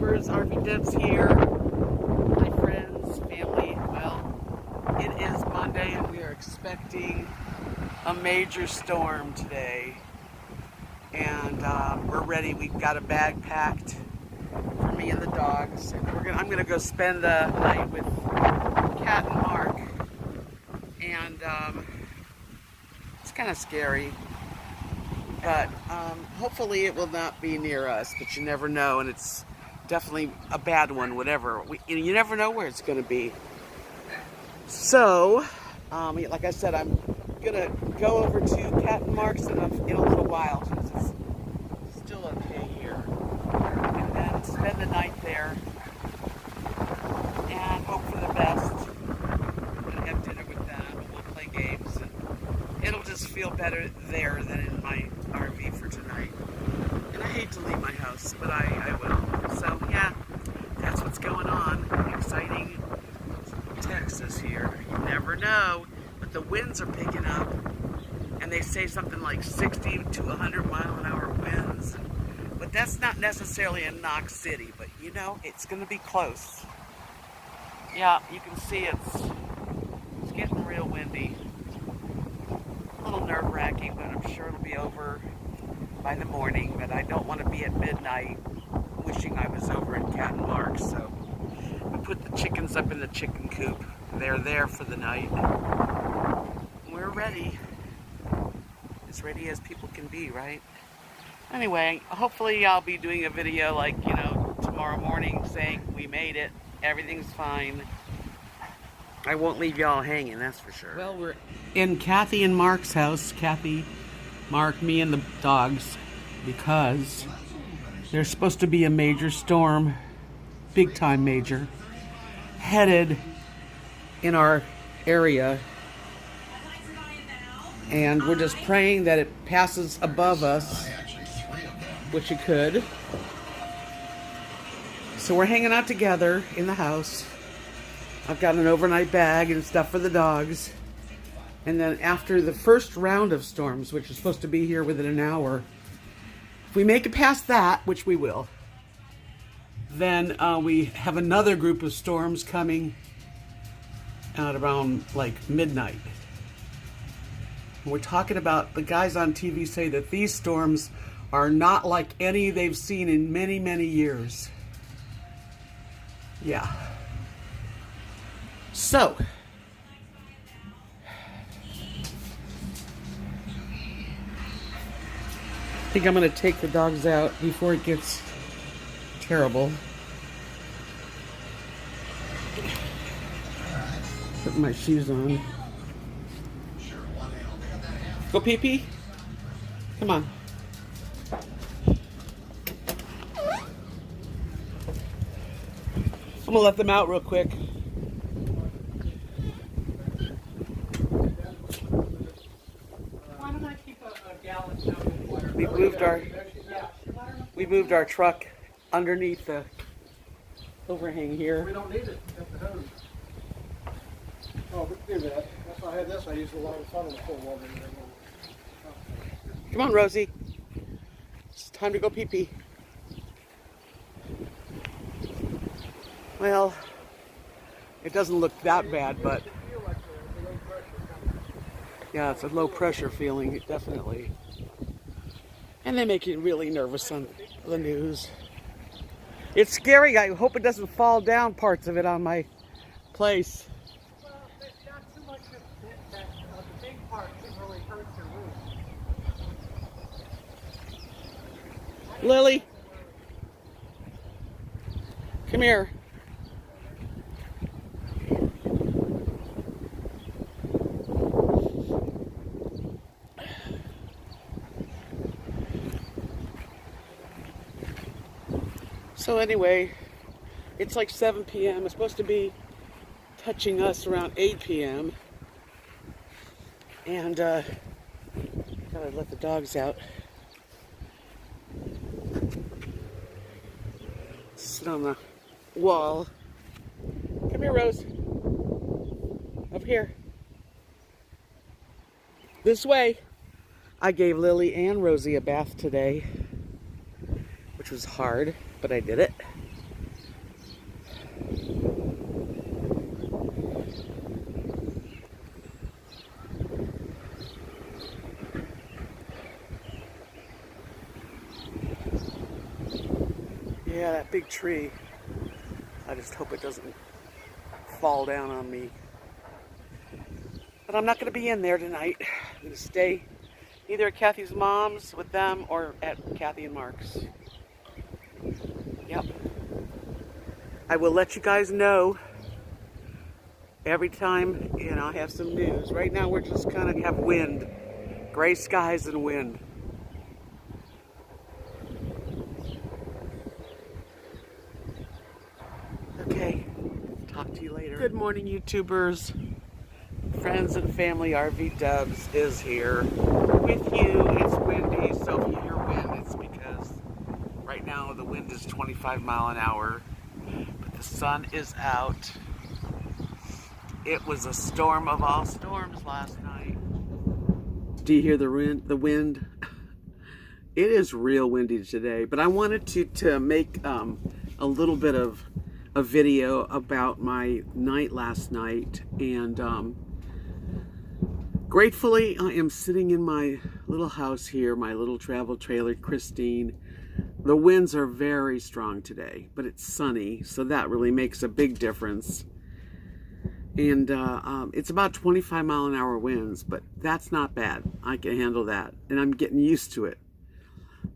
YouTubers, rvDebs here. My friends, family. Well, it is Monday and we are expecting a major storm today. And we're ready. We've got a bag packed for me and the dogs. And I'm gonna go spend the night with Kat and Mark. And it's kind of scary. But hopefully it will not be near us, but you never know, and it's definitely a bad one, whatever. You never know where it's going to be. So, like I said, I'm going to go over to Cat and Mark's in a little while, since it's still okay here. And then spend the night there, and hope for the best. I'm going to have dinner with them, and we'll play games, and it'll just feel better there than in my RV for tonight. And I hate to leave my house, but I will. So yeah, that's what's going on. Exciting Texas here. You never know, but the winds are picking up, and they say something like 60 to 100 mile an hour winds. But that's not necessarily in Knox City, but you know, it's going to be close. Yeah, you can see it's getting real windy. A little nerve-wracking, but I'm sure it'll be over by the morning. But I don't want to be at midnight wishing I was over at Cat and Mark. So we put the chickens up in the chicken coop. They're there for the night. We're ready. As ready as people can be, right? Anyway, hopefully I'll be doing a video like, tomorrow morning saying we made it. Everything's fine. I won't leave y'all hanging, that's for sure. Well, we're in Kathy and Mark's house. Kathy, Mark, me, and the dogs, because there's supposed to be a major storm, big time major, headed in our area. And we're just praying that it passes above us, which it could. So we're hanging out together in the house. I've got an overnight bag and stuff for the dogs. And then after the first round of storms, which is supposed to be here within an hour, if we make it past that, which we will, then we have another group of storms coming at around like midnight. And we're talking about, the guys on TV say that these storms are not like any they've seen in many, many years. Yeah. So, I think I'm going to take the dogs out before it gets terrible. Put my shoes on. Go pee pee? Come on. I'm going to let them out real quick. We moved our truck underneath the overhang here. We don't need it at the hose. Oh, we can do that. That's why I had this. I used a lot of funnel full water. Come on, Rosie. It's time to go pee pee. Well, it doesn't look that bad, but yeah, it's a low pressure feeling, definitely. And they make you really nervous on the news. It's scary. I hope it doesn't fall down parts of it on my place. Well, not too much that the big part can really hurt your roof. Lily, come here. So anyway, it's like 7 p.m. It's supposed to be touching us around 8 p.m. And gotta let the dogs out. Sit on the wall. Come here, Rose. Up here. This way. I gave Lily and Rosie a bath today, which was hard, but I did it. Yeah, that big tree. I just hope it doesn't fall down on me. But I'm not going to be in there tonight. I'm going to stay either at Kathy's mom's with them or at Kathy and Mark's. Yep. I will let you guys know every time, I have some news. Right now we're just kind of have wind. Gray skies and wind. Okay. Talk to you later. Good morning, YouTubers. Friends and family, rvDebs is here with you. It's windy, so if you hear wind, it's because right now the wind is 25 mile an hour, but the sun is out. It was a storm of all storms last night. Do you hear the wind? It is real windy today, but I wanted to make a little bit of a video about my night last night, and gratefully I am sitting in my little house here, my little travel trailer, Christine. The winds are very strong today, but it's sunny, so that really makes a big difference. And it's about 25 mile an hour winds, but that's not bad. I can handle that, and I'm getting used to it.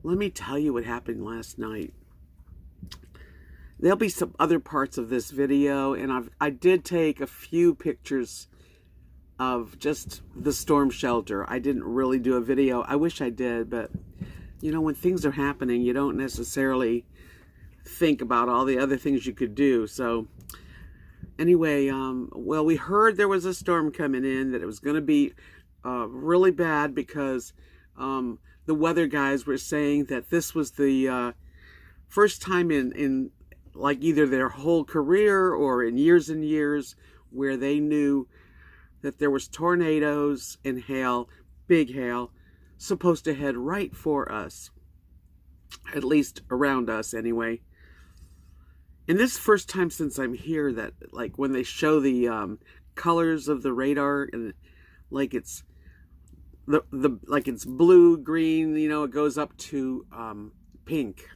Let me tell you what happened last night. There'll be some other parts of this video, and I did take a few pictures of just the storm shelter. I didn't really do a video. I wish I did, but when things are happening, you don't necessarily think about all the other things you could do. So anyway, well, we heard there was a storm coming in, that it was going to be really bad because the weather guys were saying that this was the first time in like either their whole career or in years and years where they knew that there was tornadoes and hail, big hail, supposed to head right for us, at least around us anyway. And this is the first time since I'm here that, like, when they show the colors of the radar, and like it's like it's blue, green, it goes up to pink.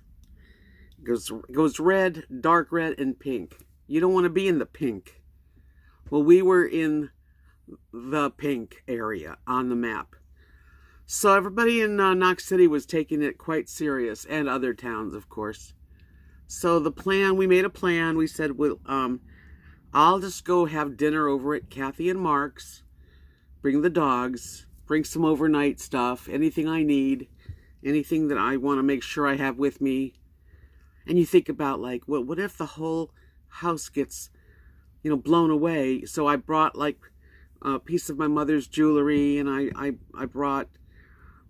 It goes red, dark red, and pink. You don't want to be in the pink. Well, we were in the pink area on the map. So everybody in Knox City was taking it quite serious, and other towns, of course. So we made a plan. We said, well, I'll just go have dinner over at Kathy and Mark's, bring the dogs, bring some overnight stuff, anything I need, anything that I want to make sure I have with me. And you think about, like, well, what if the whole house gets, blown away? So I brought, like, a piece of my mother's jewelry, and I brought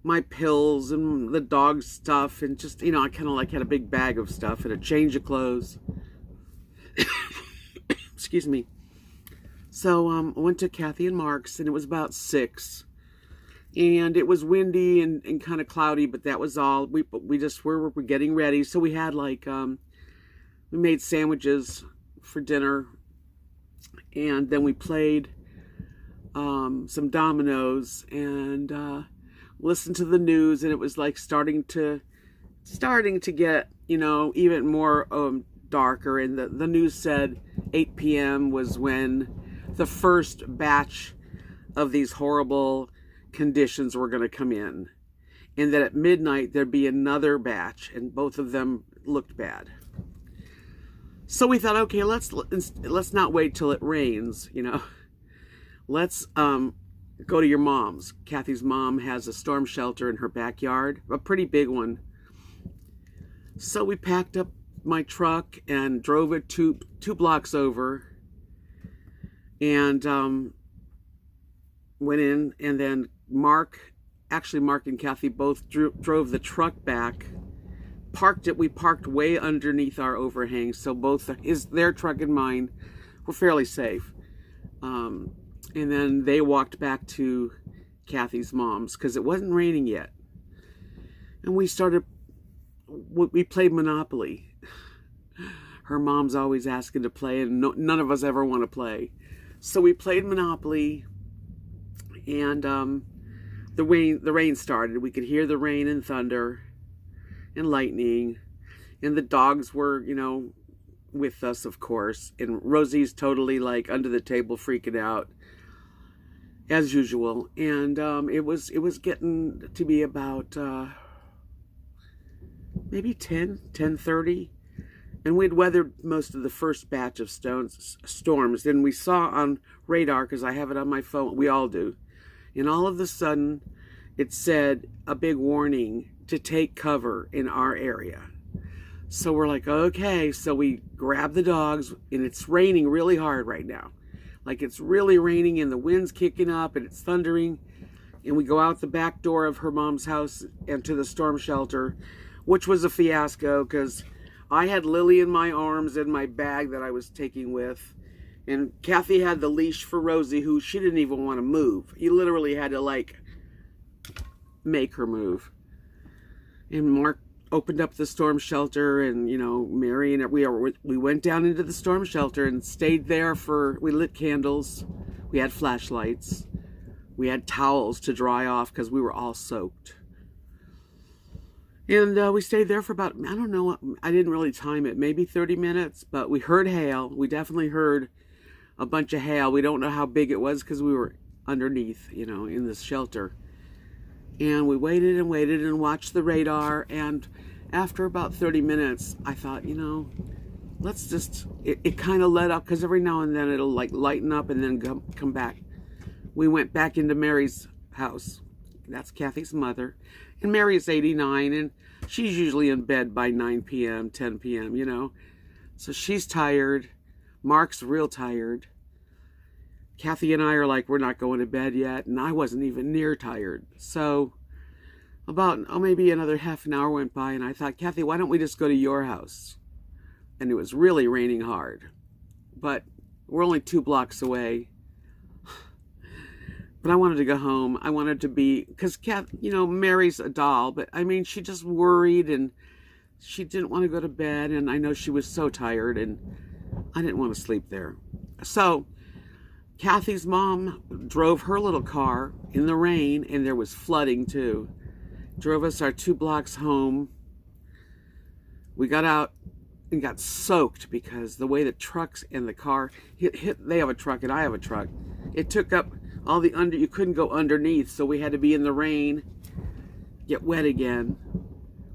my pills and the dog's stuff, and just, I kind of like had a big bag of stuff and a change of clothes. Excuse me. So I went to Kathy and Mark's, and it was about 6. And it was windy and kind of cloudy, but that was all. We just were getting ready. So we had, like, we made sandwiches for dinner, and then we played some dominoes and listened to the news, and it was like starting to get, even more darker. And the news said 8 p.m. was when the first batch of these horrible conditions were going to come in, and that at midnight there'd be another batch, and both of them looked bad. So we thought, okay, let's not wait till it rains, let's go to your mom's. Kathy's mom has a storm shelter in her backyard, a pretty big one. So we packed up my truck and drove it two blocks over, and went in, and then Mark and Kathy both drove the truck back, parked it. We parked way underneath our overhang, so both their truck and mine were fairly safe. And then they walked back to Kathy's mom's because it wasn't raining yet. And we played Monopoly. her mom's always asking to play, and none of us ever want to play. So we played Monopoly, and the rain started. We could hear the rain and thunder and lightning, and the dogs were, with us, of course. And Rosie's totally like under the table freaking out as usual. And it was getting to be about maybe 10:30, and we'd weathered most of the first batch of storms. Then we saw on radar, because I have it on my phone, we all do, and all of a sudden it said a big warning to take cover in our area. So we're like, okay. So we grab the dogs, and it's raining really hard right now. Like, it's really raining, and the wind's kicking up, and it's thundering. And we go out the back door of her mom's house and to the storm shelter, which was a fiasco, because I had Lily in my arms and my bag that I was taking with. And Kathy had the leash for Rosie, who she didn't even want to move. You literally had to, like, make her move. And Mark opened up the storm shelter, and Mary and we went down into the storm shelter and stayed there we lit candles, we had flashlights, we had towels to dry off because we were all soaked, and we stayed there for about, I don't know, I didn't really time it, maybe 30 minutes, but we heard hail. We definitely heard a bunch of hail. We don't know how big it was because we were underneath, in this shelter. And we waited and waited and watched the radar. And after about 30 minutes, I thought, let's just, it kind of let up, because every now and then it'll like lighten up and then come back. We went back into Mary's house. That's Kathy's mother. And Mary's 89, and she's usually in bed by 9 p.m., 10 p.m., So she's tired. Mark's real tired. Kathy and I are like, we're not going to bed yet, and I wasn't even near tired. So about, maybe another half an hour went by, and I thought, Kathy, why don't we just go to your house? And it was really raining hard, but we're only 2 blocks away. But I wanted to go home. I wanted to be, because Mary's a doll, but I mean, she just worried, and she didn't want to go to bed, and I know she was so tired, and I didn't want to sleep there. So Kathy's mom drove her little car in the rain, and there was flooding too. Drove us our 2 blocks home. We got out and got soaked because the way the trucks and the car hit, they have a truck and I have a truck. It took up all the you couldn't go underneath, so we had to be in the rain, get wet again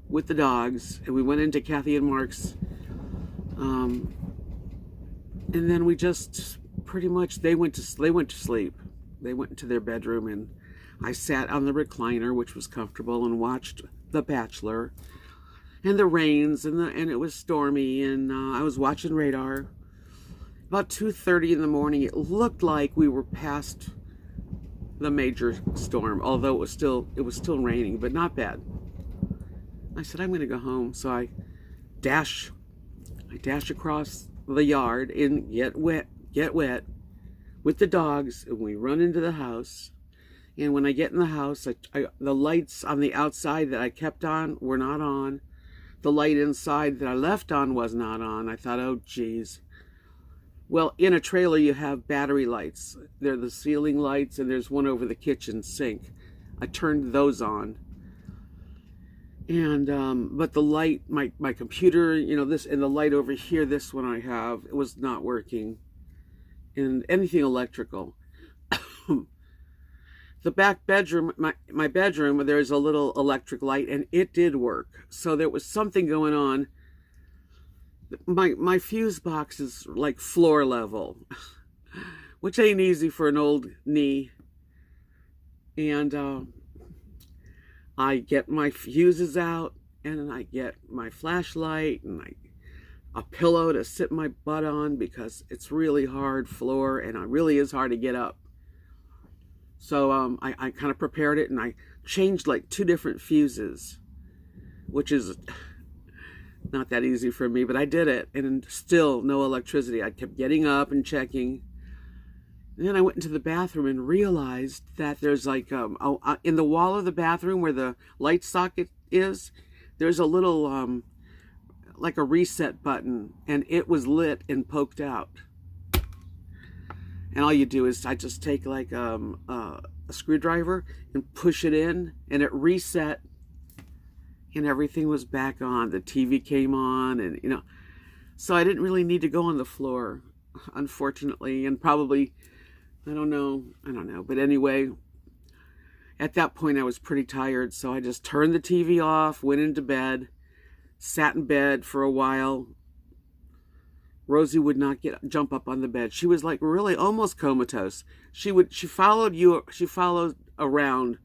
with the dogs. And we went into Kathy and Mark's, and then we just pretty much, they went to sleep. They went into their bedroom, and I sat on the recliner, which was comfortable, and watched The Bachelor and the rains, and it was stormy, and I was watching radar. About 2:30 in the morning, it looked like we were past the major storm, although it was still raining, but not bad. I said, I'm going to go home. So I dash across the yard and get wet with the dogs, and we run into the house. And when I get in the house, the lights on the outside that I kept on were not on. The light inside that I left on was not on. I thought, oh geez. Well, in a trailer you have battery lights. They're the ceiling lights, and there's one over the kitchen sink. I turned those on. And but the light, my computer, this, and the light over here, this one I have, it was not working. And anything electrical. The back bedroom, my bedroom, there's a little electric light, and it did work. So there was something going on. My fuse box is like floor level, which ain't easy for an old knee. And I get my fuses out, and I get my flashlight and a pillow to sit my butt on, because it's really hard floor, and it really is hard to get up. So I kind of prepared it, and I changed like 2 different fuses, which is not that easy for me, but I did it, and still no electricity. I kept getting up and checking. And then I went into the bathroom and realized that there's like, in the wall of the bathroom where the light socket is, there's a little like a reset button, and it was lit and poked out. And all you do is I just take like a screwdriver and push it in, and it reset, and everything was back on. The TV came on, and you know, so I didn't really need to go on the floor, unfortunately, and probably, I don't know. But anyway, at that point I was pretty tired, so I just turned the TV off, went into bed, sat in bed for a while. Rosie would not jump up on the bed. She was like really almost comatose. She followed around.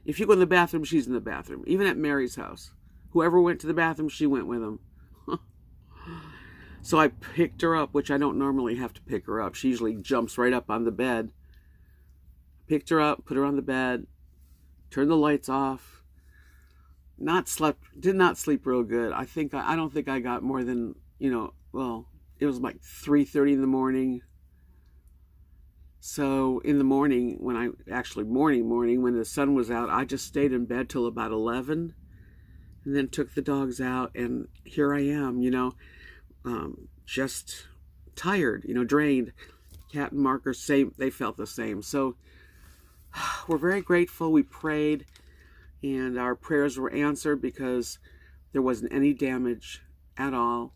If you go in the bathroom, she's in the bathroom. Even at Mary's house. Whoever went to the bathroom, she went with them. So I picked her up, which I don't normally have to pick her up. She usually jumps right up on the bed. Picked her up, put her on the bed, turned the lights off. Did not sleep real good. I don't think I got more than, well, it was like 3:30 in the morning. So in the morning, morning, when the sun was out, I just stayed in bed till about 11, and then took the dogs out, and here I am, just tired, drained. Cat and Marker, they felt the same. So we're very grateful. We prayed, and our prayers were answered because there wasn't any damage at all.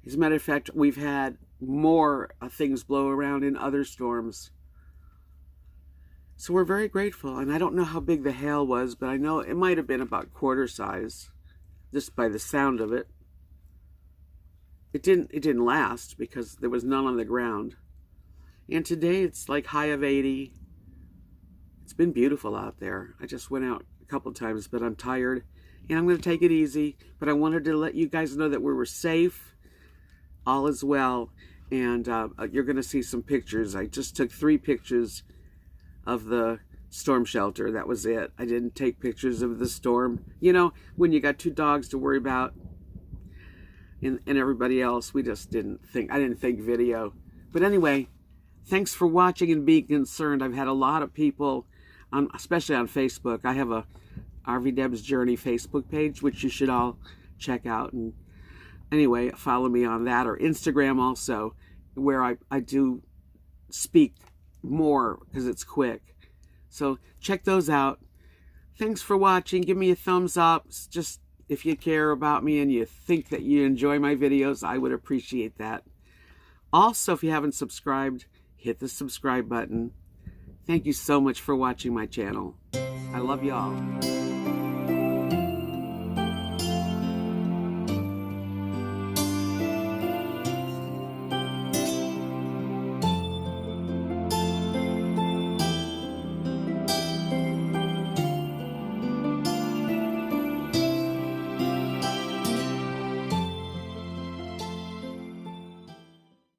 As a matter of fact, we've had more things blow around in other storms. So we're very grateful. And I don't know how big the hail was, but I know it might have been about quarter size, just by the sound of it. It didn't last because there was none on the ground. And today it's like high of 80. It's been beautiful out there. I just went out a couple times, but I'm tired. And I'm going to take it easy. But I wanted to let you guys know that we were safe. All is well, and you're going to see some pictures. I just took 3 pictures of the storm shelter. That was it. I didn't take pictures of the storm. When you got 2 dogs to worry about and everybody else, I didn't think video. But anyway, thanks for watching and being concerned. I've had a lot of people, especially on Facebook. I have a rvDebs Journey Facebook page, which you should all check out. And anyway, follow me on that, or Instagram also, where I do speak more because it's quick. So check those out. Thanks for watching. Give me a thumbs up. Just if you care about me and you think that you enjoy my videos, I would appreciate that. Also, if you haven't subscribed, hit the subscribe button. Thank you so much for watching my channel. I love y'all.